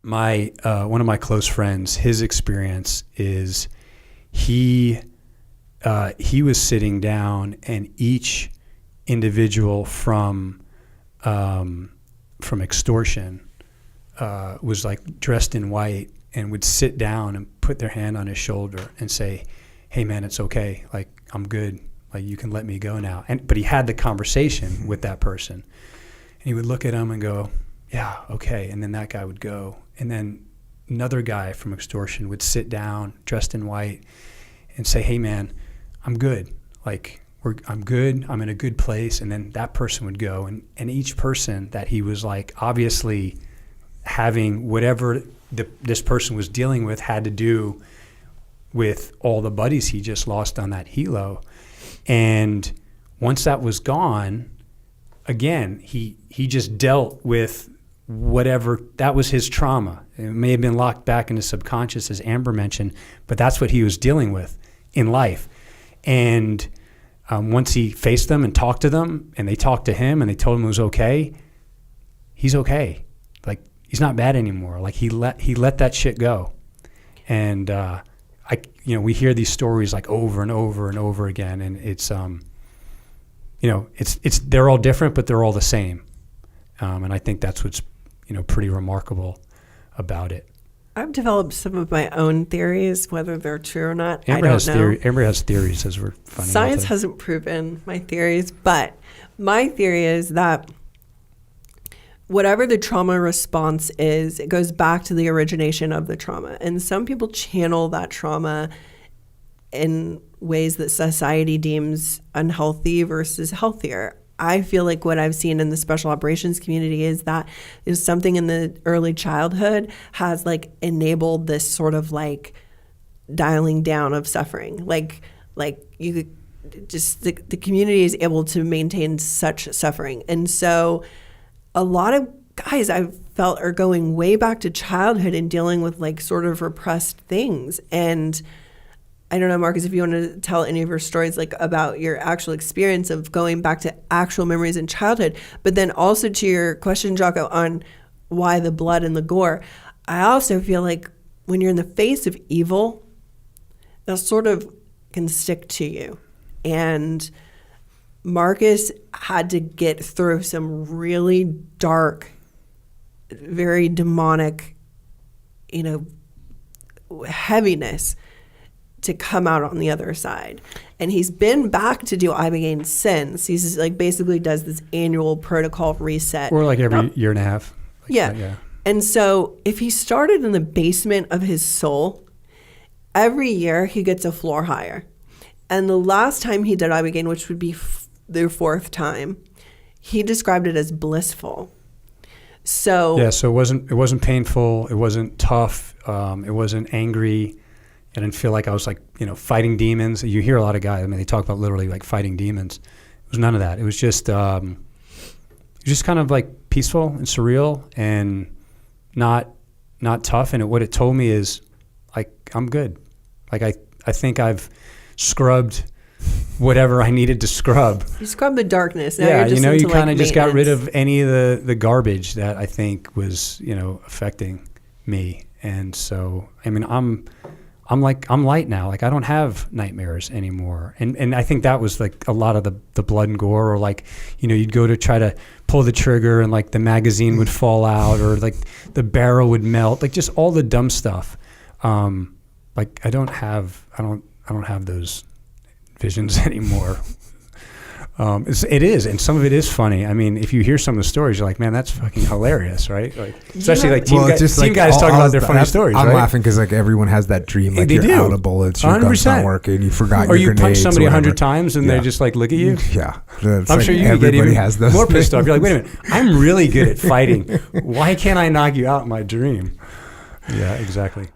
my one of my close friends, his experience is he was sitting down, and each individual from extortion was like dressed in white and would sit down and put their hand on his shoulder and say, "Hey man, it's okay. Like, I'm good. Like, you can let me go now." But he had the conversation with that person, and he would look at him and go, "Yeah, okay." And then that guy would go, and then another guy from extortion would sit down dressed in white and say, "Hey man, I'm good. Like, I'm good. I'm in a good place." And then that person would go, and each person that he was like obviously having whatever this person was dealing with had to do with all the buddies he just lost on that helo. And once that was gone, again, he just dealt with whatever, that was his trauma. It may have been locked back in his subconscious, as Amber mentioned, but that's what he was dealing with in life. And once he faced them and talked to them, and they talked to him and they told him it was okay, he's okay. Like, he's not bad anymore. Like, he let that shit go. And we hear these stories like over and over and over again, and it's it's they're all different, but they're all the same. And I think that's what's pretty remarkable about it. I've developed some of my own theories, whether they're true or not. Amber I don't know. Amber has theories, as we're finding Science out. hasn't proven my theories, but my theory is that whatever the trauma response is, it goes back to the origination of the trauma. And some people channel that trauma in ways that society deems unhealthy versus healthier. I feel like what I've seen in the special operations community is that is something in the early childhood has like enabled this sort of like dialing down of suffering. Like you just, the community is able to maintain such suffering. And so a lot of guys I've felt are going way back to childhood and dealing with like sort of repressed things. And I don't know, Marcus, if you want to tell any of your stories like about your actual experience of going back to actual memories in childhood, but then also to your question, Jocko, on why the blood and the gore. I also feel like when you're in the face of evil, that sort of can stick to you. And Marcus had to get through some really dark, very demonic, heaviness to come out on the other side. And he's been back to do Ibogaine since. He's like basically does this annual protocol reset. Or like every year and a half. Like yeah. That, yeah. And so if he started in the basement of his soul, every year he gets a floor higher. And the last time he did Ibogaine, which would be their fourth time, he described it as blissful. So yeah, so it wasn't painful, it wasn't tough, it wasn't angry. I didn't feel like I was like, fighting demons. You hear a lot of guys, I mean, they talk about literally like fighting demons. It was none of that. It was just kind of like peaceful and surreal and not tough. And what it told me is like, I'm good. Like, I think I've scrubbed whatever I needed to scrub. You scrub the darkness. Now yeah, you're just you kind of just got rid maintenance. of any of the garbage that I think was, affecting me. And so, I mean, I'm light now. Like, I don't have nightmares anymore. And I think that was like a lot of the blood and gore, or like, you'd go to try to pull the trigger and like the magazine would fall out, or like the barrel would melt, like just all the dumb stuff. Like I don't have those visions anymore. It is, and some of it is funny. I mean, if you hear some of the stories, you're like, man, that's fucking hilarious, right? Like, especially like team guys talking about their funny stories. I'm right? laughing because like everyone has that dream, like They you're do. out of bullets, your gun's 100%. not working, you forgot Or your you punch grenades, somebody whatever. 100 times and Yeah. they just like look at you. Yeah, I'm sure you get even has those more pissed things. off. You're like, wait a minute, I'm really good at fighting. Why can't I knock you out in my dream? Yeah, exactly.